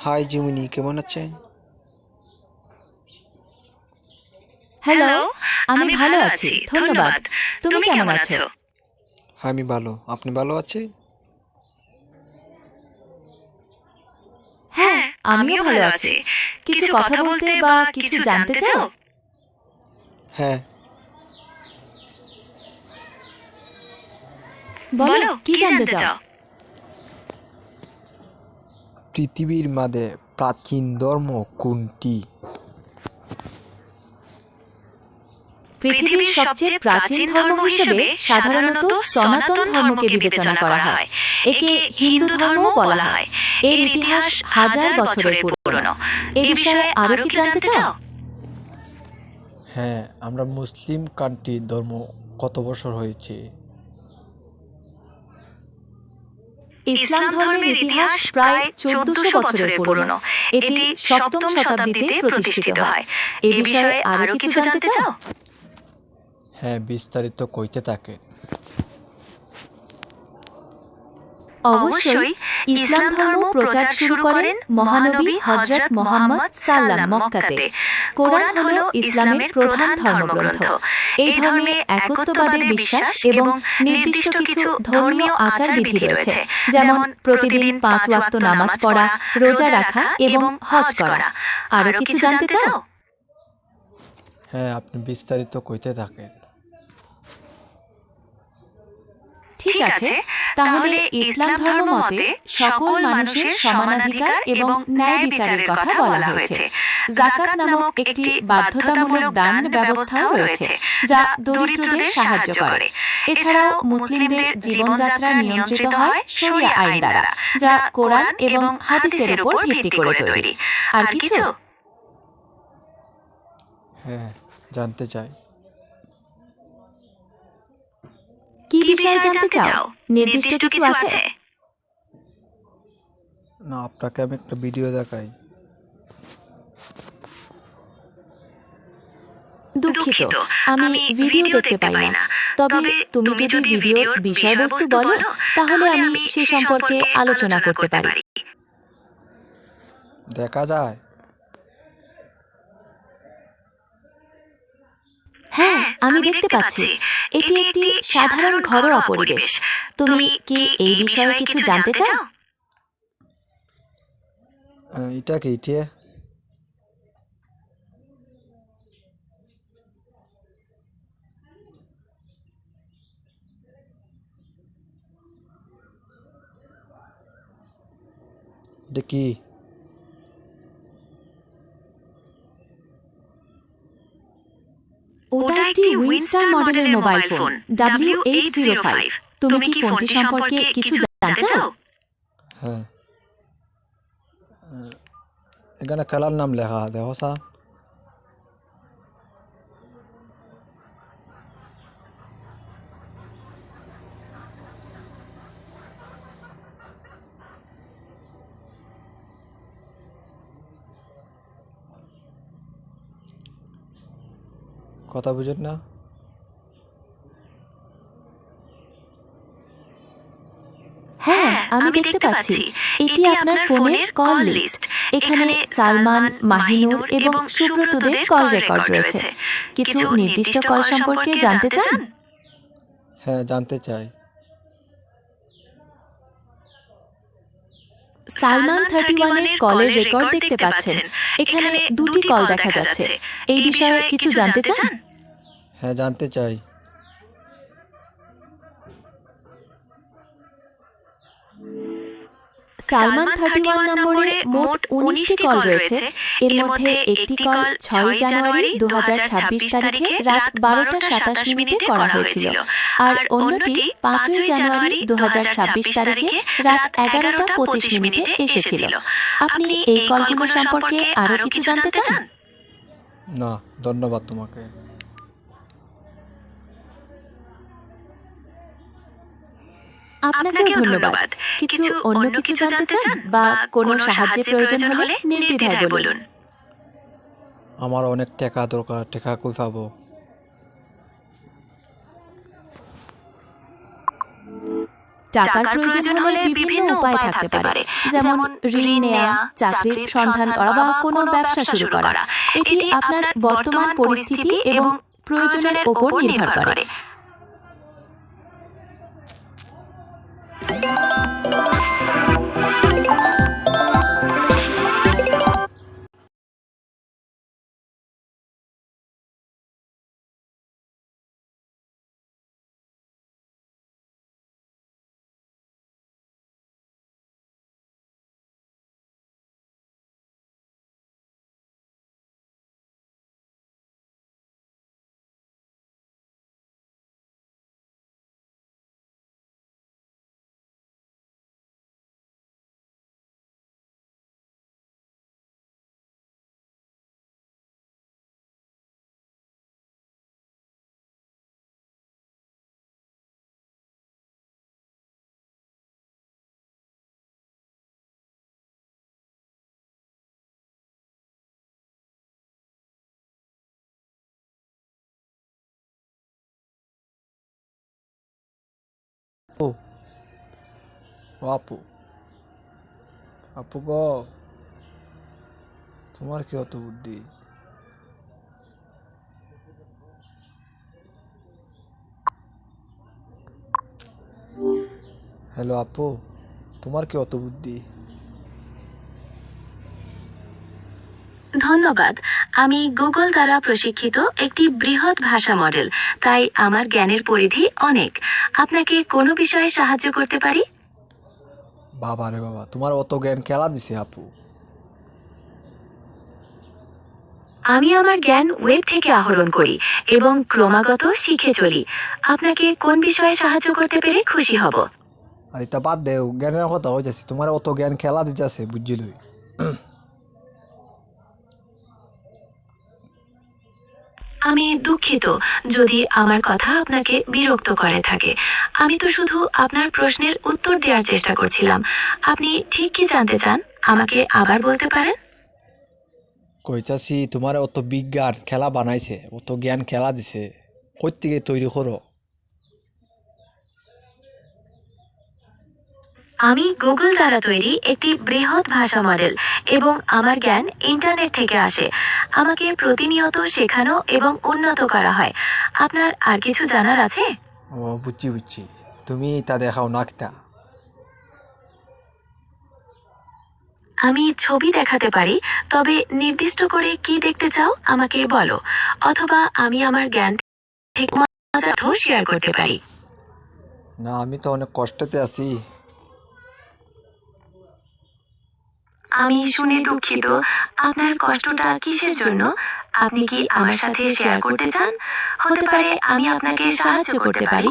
High Gemini, কেমন আছেন? Hello, আমি ভালো আছি, ধন্যবাদ। তুমি কেমন আছো? হ্যাঁ, আমি ভালো। আপনি ভালো আছেন? হ্যাঁ, আমিও ভালো আছি। কিছু কথা বলতে বা কিছু জানতে চাও? হ্যাঁ। বলো, কি জানতে চাও? পৃথিবীর মাঝে প্রাচীন ধর্ম কোনটি? পৃথিবীর সবচেয়ে প্রাচীন ধর্ম হিসেবে সাধারণত সনাতন ধর্মকে বিবেচনা করা হয়। একে হিন্দু ধর্মও বলা হয়। এর ইতিহাস হাজার বছরের পুরনো। এ বিষয়ে আরো কি জানতে চাও? হ্যাঁ, আমরা মুসলিম কান্ট্রি ধর্ম কত বছর হয়েছে? ইসলাম ধর্মের ইতিহাস প্রায় 1400 বছরের পুরনো। এটি সপ্তম শতাব্দীতে প্রতিষ্ঠিত হয়। এ বিষয়ে আরো কিছু জানতে চাও? হ্যাঁ, বিস্তারিত কইতে থাকে। অবশ্যই। ইসলাম ধর্ম প্রচার শুরু করেন মহানবী হযরত মুহাম্মদ সাল্লাম মক্কাতে। কোরআন হলো ইসলামের প্রধান ধর্মগ্রন্থ। এই ধর্মে একত্ববাদে বিশ্বাস এবং নির্দিষ্ট কিছু ধর্মীয় আচার-বিধি রয়েছে, যেমন প্রতিদিন 5 ওয়াক্ত নামাজ পড়া, রোজা রাখা এবং হজ করা। আরো কিছু জানতে চাও? হ্যাঁ, আপনি বিস্তারিত কইতে থাকেন। ঠিক আছে, তাহলে ইসলাম ধর্ম মতে সকল মানুষের সমানাধিকার এবং ন্যায় বিচারের কথা বলা হয়েছে। যাকাত নামক একটি বাধ্যতামূলক দান ব্যবস্থাও রয়েছে, যা দরিদ্রদের সাহায্য করে। এছাড়াও মুসলিমদের জীবনযাত্রা নিয়ন্ত্রিত হয় শরিয়া আইন দ্বারা, যা কোরআন এবং হাদিসের উপর ভিত্তি করে তৈরি। আর কিছু? হ্যাঁ, জানতে চাই। কি বিষয়ে জানতে চাও? নির্দিষ্ট কিছু আছে? না, আপনাকে আমি একটা ভিডিও দেখাই। দুঃখিত, আমি ভিডিও দেখতে পাই না। তবে তুমি যদি ভিডিওর বিষয়বস্তু বলো, তাহলে আমি সে সম্পর্কে আলোচনা করতে পারি। দেখা যায়? হ্যাঁ, আমি দেখতে পাচ্ছি। এটি একটি সাধারণ ঘরোয়া পরিবেশ। তুমি কি এই বিষয়ে কিছু জানতে চাও? এটা কি এটা? এটা কি? ওটা একটি উইনস্টার মডেলের মোবাইল ফোন W805। তুমি কি ফোনটি সম্পর্কে কিছু জানতে চাও? হ্যাঁ, এখানে খেলার নাম লেখা দেখো সা। কথা বুঝেন না? হ্যাঁ, আমি দেখতে পাচ্ছি। এটি আপনার ফোনের কল লিস্ট। এখানে সালমান, মাহিনুর এবং সুব্রতদের কল রেকর্ড রয়েছে। কিছু নির্দিষ্ট কল সম্পর্কে জানতে চান? হ্যাঁ, জানতে চাই। সালমান 31 এর কলের রেকর্ড দেখতে পাচ্ছেন। এখানে দুটি কল দেখা যাচ্ছে। এই বিষয়ে কিছু জানতে চান? হ্যাঁ, জানতে চাই। সালমান 31 নম্বরে মোট 19টি কল রয়েছে। এর মধ্যে একটি কল 6 জানুয়ারি 2026 তারিখে রাত 12টা 27 মিনিটে করা হয়েছিল, আর অন্যটি 5 জানুয়ারি 2026 তারিখে রাত 11টা 25 মিনিটে এসেছিল। আপনি এই কলগুলো সম্পর্কে আরো কিছু জানতে চান? না, ধন্যবাদ তোমাকে। আপনাকেও ধন্যবাদ। কিছু অন্য কিছু জানতে চান বা কোনো সাহায্যের প্রয়োজন হলে নির্দ্বিধায় বলুন। আমার অনেক টাকা দরকার, টাকা কই পাবো? টাকার প্রয়োজন হলে বিভিন্ন উপায় থাকতে পারে, যেমন ঋণ নেওয়া, চাকরির সন্ধান করা বা কোনো ব্যবসা শুরু করা। এটি আপনার বর্তমান পরিস্থিতি এবং প্রয়োজনের উপর নির্ভর করে। ও ও আপু, আপু গো, তোমার কি অত বুদ্ধি? হ্যালো আপু, তোমার কি অত বুদ্ধি? ধন্যবাদ। আমি গুগল দ্বারা প্রশিক্ষিত একটি বৃহৎ ভাষা মডেল, তাই আমার জ্ঞানের পরিধি অনেক। আপনাকে কোনো বিষয়ে সাহায্য করতে পারি? বাবা রে বাবা, তোমার অত জ্ঞান খেলা দিছে আপু। আমি আমার জ্ঞান ওয়েব থেকে আহরণ করি এবং ক্রমাগত শিখে চলি। আপনাকে কোন বিষয়ে সাহায্য করতে পেরে খুশি হব? আর এটা বাদ দেও, জ্ঞানের কথা হইতেছে, তোমার অত জ্ঞান খেলা দিতেছে বুঝছিলই। আমি দুঃখিত যদি আমার কথা আপনাকে বিরক্ত করে থাকে। আমি তো শুধু আপনার প্রশ্নের উত্তর দেওয়ার চেষ্টা করছিলাম। আপনি ঠিক কি জানতে চান আমাকে আবার বলতে পারেন? কইতাছি তোমার অত বিজ্ঞান খেলা বানাইছে, অত জ্ঞান খেলা দিছে, কই থেকে তৈরি করো? আমি গুগল দ্বারা তৈরি একটি বৃহৎ ভাষা মডেল এবং আমার জ্ঞান ইন্টারনেট থেকে আসে। আমাকে প্রতিনিয়ত শেখানো এবং উন্নত করা হয়। আপনার আর কিছু জানার আছে? ও বুঝছি বুঝছি, তুমি তা দেখাও না কিতা? আমি ছবি দেখাতে পারি, তবে নির্দিষ্ট করে কি দেখতে চাও আমাকে বলো, অথবা আমি আমার জ্ঞান থেকে মজার তথ্য শেয়ার করতে পারি। না, আমি তো অনেক কষ্টতে আছি। আমি শুনে দুঃখিত। আপনার কষ্টটা কিসের জন্য? আপনি কি আমার সাথে শেয়ার করতে চান? হতে পারে আমি আপনাকে সাহায্য করতে পারি।